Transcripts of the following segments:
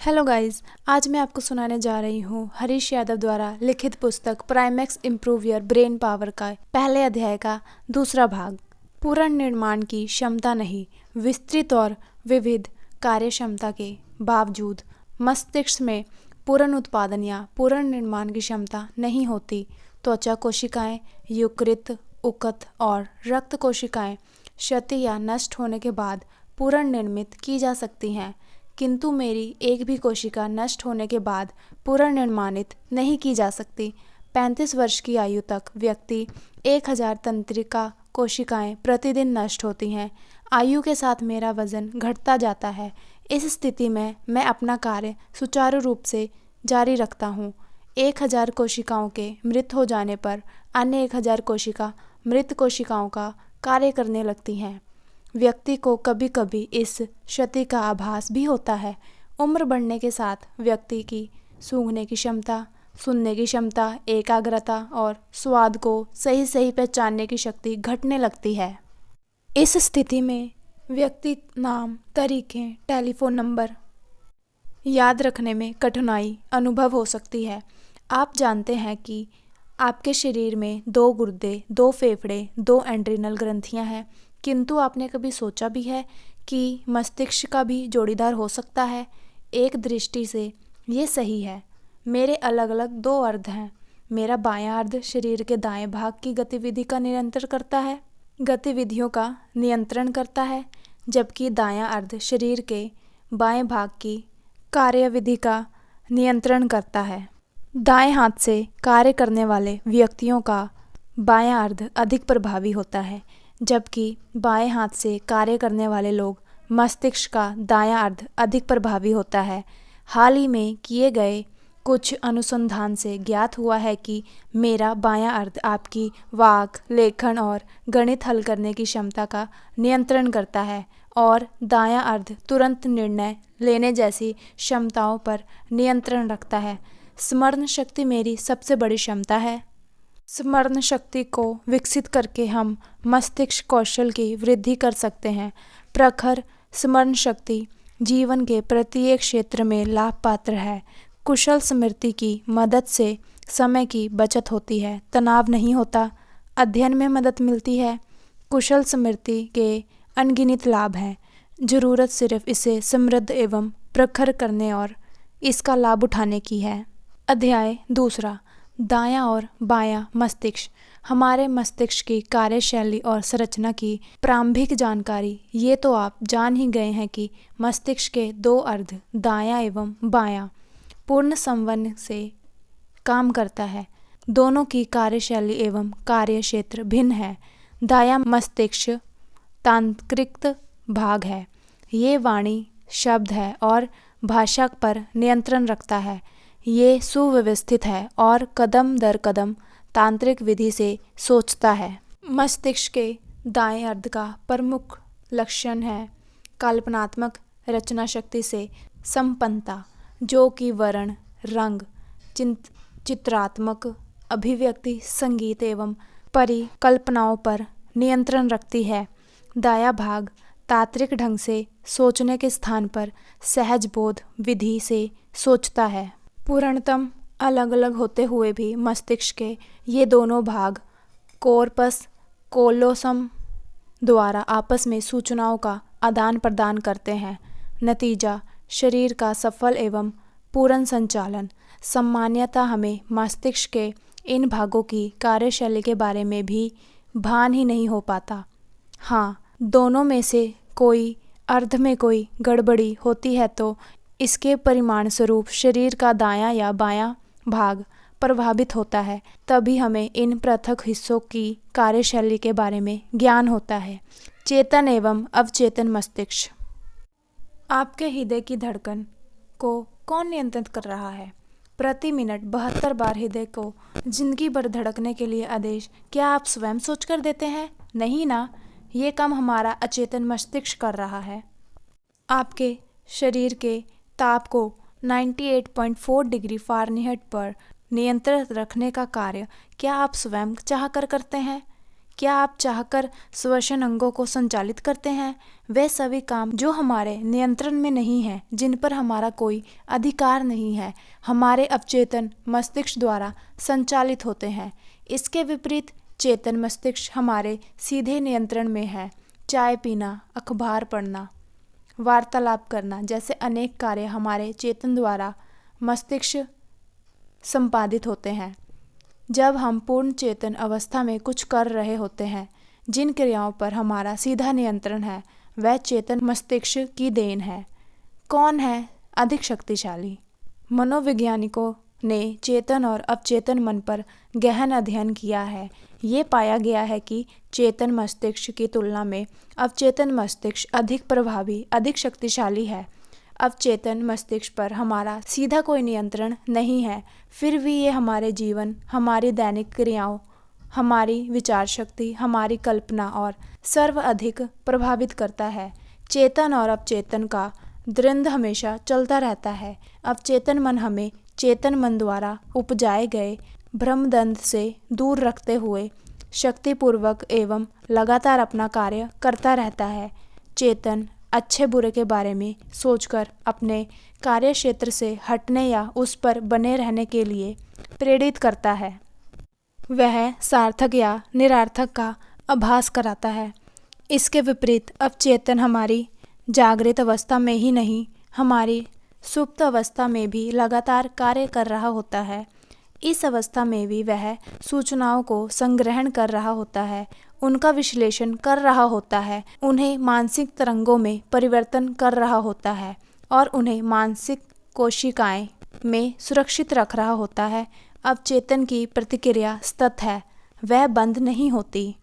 Hello guys, आज मैं आपको सुनाने जा रही हूँ हरीश यादव द्वारा लिखित पुस्तक प्राइमेक्स इम्प्रूव योर ब्रेन पावर का पहले अध्याय का दूसरा भाग। पूर्ण निर्माण की क्षमता नहीं, विस्तृत और विविध कार्य क्षमता के बावजूद मस्तिष्क में पूर्ण उत्पादन या पूर्ण निर्माण की क्षमता नहीं होती। त्वचा कोशिकाएं, यकृत, उकत और रक्त कोशिकाएं क्षति या नष्ट होने के बाद पुनर्निर्मित निर्मित की जा सकती हैं, किंतु मेरी एक भी कोशिका नष्ट होने के बाद पुनर्निर्माणित नहीं की जा सकती। 35 वर्ष की आयु तक व्यक्ति 1000 तंत्रिका कोशिकाएं प्रतिदिन नष्ट होती हैं। आयु के साथ मेरा वजन घटता जाता है। इस स्थिति में मैं अपना कार्य सुचारू रूप से जारी रखता हूँ। 1000 कोशिकाओं के मृत हो जाने पर अन्य 1000 कोशिका मृत कोशिकाओं का कार्य करने लगती हैं। व्यक्ति को कभी कभी इस क्षति का आभास भी होता है। उम्र बढ़ने के साथ व्यक्ति की सूंघने की क्षमता, सुनने की क्षमता, एकाग्रता और स्वाद को सही सही पहचानने की शक्ति घटने लगती है। इस स्थिति में व्यक्ति नाम, तरीके, टेलीफोन नंबर याद रखने में कठिनाई अनुभव हो सकती है। आप जानते हैं कि आपके शरीर में 2 गुर्दे, 2 फेफड़े, 2 एड्रिनल ग्रंथियां हैं, किंतु आपने कभी सोचा भी है कि मस्तिष्क का भी जोड़ीदार हो सकता है? एक दृष्टि से ये सही है। मेरे अलग अलग 2 अर्ध हैं। मेरा बायां अर्ध शरीर के दाएं भाग की गतिविधि का नियंत्रण करता है, गतिविधियों का नियंत्रण करता है, जबकि दायां अर्ध शरीर के बाएं भाग की कार्यविधि का नियंत्रण करता है। दाएं हाथ से कार्य करने वाले व्यक्तियों का बायां अर्ध अधिक प्रभावी होता है, जबकि बाएं हाथ से कार्य करने वाले लोग मस्तिष्क का दायां अर्ध अधिक प्रभावी होता है। हाल ही में किए गए कुछ अनुसंधान से ज्ञात हुआ है कि मेरा बायां अर्ध आपकी वाक, लेखन और गणित हल करने की क्षमता का नियंत्रण करता है और दायां अर्ध तुरंत निर्णय लेने जैसी क्षमताओं पर नियंत्रण रखता है। स्मरण शक्ति मेरी सबसे बड़ी क्षमता है। स्मरण शक्ति को विकसित करके हम मस्तिष्क कौशल की वृद्धि कर सकते हैं। प्रखर स्मरण शक्ति जीवन के प्रत्येक क्षेत्र में लाभ पात्र है। कुशल स्मृति की मदद से समय की बचत होती है, तनाव नहीं होता, अध्ययन में मदद मिलती है। कुशल स्मृति के अनगिनत लाभ हैं। जरूरत सिर्फ इसे समृद्ध एवं प्रखर करने और इसका लाभ उठाने की है। अध्याय दूसरा, दायां और बायां मस्तिष्क। हमारे मस्तिष्क की कार्यशैली और संरचना की प्रारंभिक जानकारी। ये तो आप जान ही गए हैं कि मस्तिष्क के 2 अर्ध, दायां एवं बायां, पूर्ण समन्वय से काम करता है। दोनों की कार्यशैली एवं कार्य क्षेत्र भिन्न है। दायां मस्तिष्क तांत्रिक भाग है। ये वाणी, शब्द है और भाषा पर नियंत्रण रखता है। ये सुव्यवस्थित है और कदम दर कदम तांत्रिक विधि से सोचता है। मस्तिष्क के दाएं अर्ध का प्रमुख लक्षण है कल्पनात्मक रचना शक्ति से संपन्नता, जो कि वर्ण, रंग, चित्रात्मक अभिव्यक्ति, संगीत एवं परिकल्पनाओं पर नियंत्रण रखती है। दायां भाग तात्विक ढंग से सोचने के स्थान पर सहज बोध विधि से सोचता है। पूर्णतम अलग अलग होते हुए भी मस्तिष्क के ये दोनों भाग कॉर्पस कोलोसम द्वारा आपस में सूचनाओं का आदान प्रदान करते हैं। नतीजा, शरीर का सफल एवं पूर्ण संचालन। सामान्यतः हमें मस्तिष्क के इन भागों की कार्यशैली के बारे में भी भान ही नहीं हो पाता। हाँ, दोनों में से कोई अर्ध में कोई गड़बड़ी होती है तो इसके परिणाम स्वरूप शरीर का दायां या बायां भाग प्रभावित होता है। तभी हमें इन पृथक हिस्सों की कार्यशैली के बारे में ज्ञान होता है। चेतन एवं अवचेतन मस्तिष्क। आपके हृदय की धड़कन को कौन नियंत्रित कर रहा है? प्रति मिनट 72 बार हृदय को जिंदगी भर धड़कने के लिए आदेश क्या आप स्वयं सोच कर देते हैं? नहीं ना, ये काम हमारा अचेतन मस्तिष्क कर रहा है। आपके शरीर के ताप को 98.4 डिग्री फ़ारेनहाइट पर नियंत्रित रखने का कार्य क्या आप स्वयं चाह कर करते हैं? क्या आप चाहकर श्वसन अंगों को संचालित करते हैं? वे सभी काम जो हमारे नियंत्रण में नहीं है, जिन पर हमारा कोई अधिकार नहीं है, हमारे अवचेतन मस्तिष्क द्वारा संचालित होते हैं। इसके विपरीत चेतन मस्तिष्क हमारे सीधे नियंत्रण में है। चाय पीना, अखबार पढ़ना, वार्तालाप करना जैसे अनेक कार्य हमारे चेतन द्वारा मस्तिष्क संपादित होते हैं। जब हम पूर्ण चेतन अवस्था में कुछ कर रहे होते हैं, जिन क्रियाओं पर हमारा सीधा नियंत्रण है, वह चेतन मस्तिष्क की देन है। कौन है अधिक शक्तिशाली? मनोवैज्ञानिकों ने चेतन और अवचेतन मन पर गहन अध्ययन किया है। ये पाया गया है कि चेतन मस्तिष्क की तुलना में अवचेतन मस्तिष्क अधिक प्रभावी, अधिक शक्तिशाली है। अवचेतन मस्तिष्क पर हमारा सीधा कोई नियंत्रण नहीं है, फिर भी ये हमारे जीवन, हमारी दैनिक क्रियाओं, हमारी विचार शक्ति, हमारी कल्पना और सर्व अधिक प्रभावित करता है। चेतन और अवचेतन का द्वंद्व हमेशा चलता रहता है। अवचेतन मन हमें चेतन मन द्वारा उपजाए गए भ्रमद्वंद से दूर रखते हुए शक्तिपूर्वक एवं लगातार अपना कार्य करता रहता है। चेतन अच्छे बुरे के बारे में सोचकर अपने कार्य क्षेत्र से हटने या उस पर बने रहने के लिए प्रेरित करता है। वह सार्थक या निरर्थक का आभास कराता है। इसके विपरीत अवचेतन हमारी जागृत अवस्था में ही नहीं, हमारी सुप्त अवस्था में भी लगातार कार्य कर रहा होता है। इस अवस्था में भी वह सूचनाओं को संग्रहण कर रहा होता है, उनका विश्लेषण कर रहा होता है, उन्हें मानसिक तरंगों में परिवर्तन कर रहा होता है और उन्हें मानसिक कोशिकाएं में सुरक्षित रख रहा होता है। अवचेतन की प्रतिक्रिया सतत है, वह बंद नहीं होती।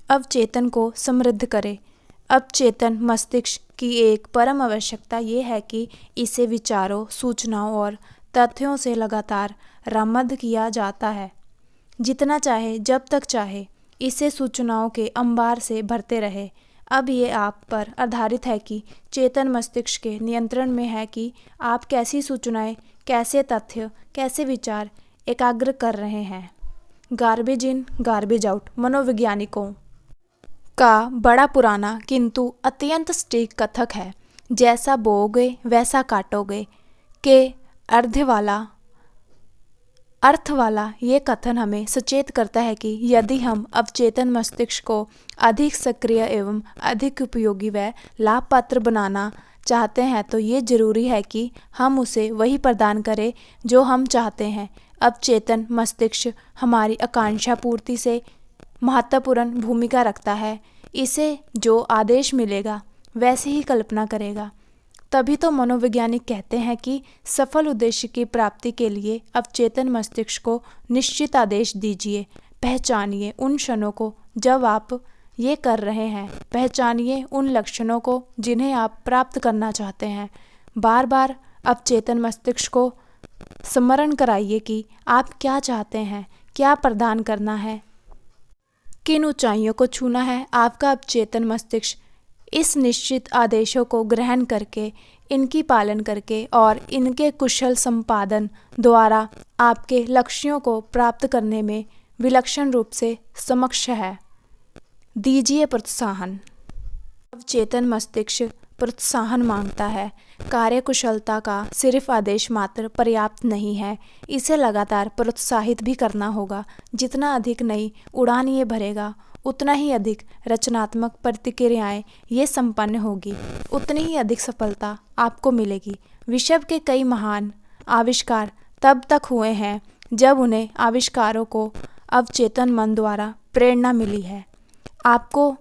अवचेतन को समृद्ध करे। अवचेतन मस्तिष्क की एक परम आवश्यकता ये है कि इसे विचारों, सूचनाओं और तथ्यों से लगातार रामद किया जाता है। जितना चाहे, जब तक चाहे, इसे सूचनाओं के अंबार से भरते रहे। अब ये आप पर आधारित है कि चेतन मस्तिष्क के नियंत्रण में है कि आप कैसी सूचनाएं, कैसे तथ्य, कैसे विचार एकाग्र कर रहे हैं। गार्बेज इन गार्बेज आउट मनोवैज्ञानिकों का बड़ा पुराना किंतु अत्यंत सटीक कथक है। जैसा बोओगे वैसा काटोगे के अर्थ वाला ये कथन हमें सचेत करता है कि यदि हम अवचेतन मस्तिष्क को अधिक सक्रिय एवं अधिक उपयोगी व लाभपात्र बनाना चाहते हैं तो ये जरूरी है कि हम उसे वही प्रदान करें जो हम चाहते हैं। अवचेतन मस्तिष्क हमारी आकांक्षा पूर्ति से महत्वपूर्ण भूमिका रखता है। इसे जो आदेश मिलेगा वैसे ही कल्पना करेगा। तभी तो मनोवैज्ञानिक कहते हैं कि सफल उद्देश्य की प्राप्ति के लिए अवचेतन मस्तिष्क को निश्चित आदेश दीजिए। पहचानिए उन क्षणों को जब आप ये कर रहे हैं, पहचानिए उन लक्षणों को जिन्हें आप प्राप्त करना चाहते हैं। बार बार अवचेतन मस्तिष्क को स्मरण कराइए कि आप क्या चाहते हैं, क्या प्रदान करना है, किन ऊंचाइयों को छूना है। आपका अवचेतन मस्तिष्क इस निश्चित आदेशों को ग्रहण करके, इनकी पालन करके और इनके कुशल संपादन द्वारा आपके लक्ष्यों को प्राप्त करने में विलक्षण रूप से समक्ष है। दीजिए प्रोत्साहन। अवचेतन मस्तिष्क प्रोत्साहन मांगता है। कार्यकुशलता का सिर्फ आदेश मात्र पर्याप्त नहीं है, इसे लगातार प्रोत्साहित भी करना होगा। जितना अधिक नई उड़ान ये भरेगा, उतना ही अधिक रचनात्मक प्रतिक्रियाएं ये संपन्न होगी, उतनी ही अधिक सफलता आपको मिलेगी। विश्व के कई महान आविष्कार तब तक हुए हैं जब उन्हें आविष्कारों को अवचेतन मन द्वारा प्रेरणा मिली है। आपको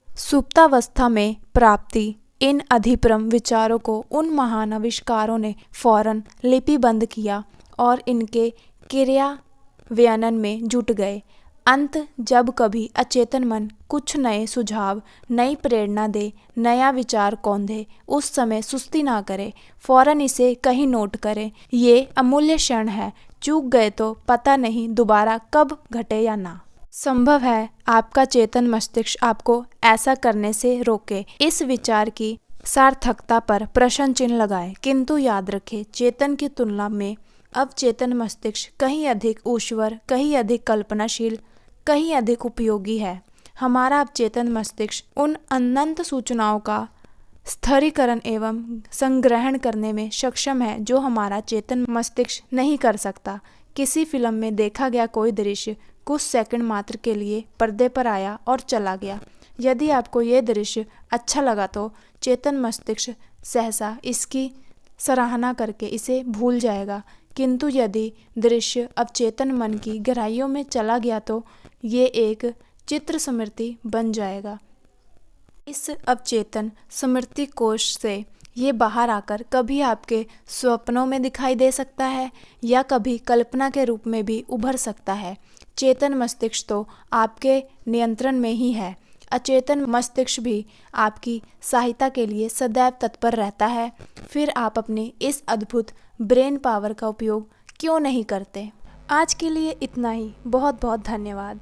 सुप्तावस्था में प्राप्ति इन अधिप्रम विचारों को उन महान आविष्कारों ने फौरन लिपिबंद किया और इनके क्रियान्वयन में जुट गए। अंत जब कभी अचेतन मन कुछ नए सुझाव, नई प्रेरणा दे, नया विचार कौंधे, उस समय सुस्ती ना करे, फौरन इसे कहीं नोट करे। ये अमूल्य क्षण है, चूक गए तो पता नहीं दोबारा कब घटे या ना। संभव है आपका चेतन मस्तिष्क आपको ऐसा करने से रोके, इस विचार की सार्थकता पर प्रश्न चिन्ह लगाए। किंतु याद रखें, चेतन की तुलना में अवचेतन मस्तिष्क कहीं अधिक ऊर्ध्वर, कहीं अधिक कल्पनाशील, कहीं अधिक उपयोगी है। हमारा अवचेतन मस्तिष्क उन अनंत सूचनाओं का स्थिरीकरण एवं संग्रहण करने में सक्षम है जो हमारा चेतन मस्तिष्क नहीं कर सकता। किसी फिल्म में देखा गया कोई दृश्य कुछ सेकंड मात्र के लिए पर्दे पर आया और चला गया। यदि आपको ये दृश्य अच्छा लगा तो चेतन मस्तिष्क सहसा इसकी सराहना करके इसे भूल जाएगा, किंतु यदि दृश्य अवचेतन मन की गहराइयों में चला गया तो ये एक चित्र स्मृति बन जाएगा। इस अवचेतन स्मृति कोश से ये बाहर आकर कभी आपके स्वप्नों में दिखाई दे सकता है या कभी कल्पना के रूप में भी उभर सकता है। चेतन मस्तिष्क तो आपके नियंत्रण में ही है। अचेतन मस्तिष्क भी आपकी सहायता के लिए सदैव तत्पर रहता है। फिर आप अपने इस अद्भुत ब्रेन पावर का उपयोग क्यों नहीं करते? आज के लिए इतना ही। बहुत बहुत धन्यवाद।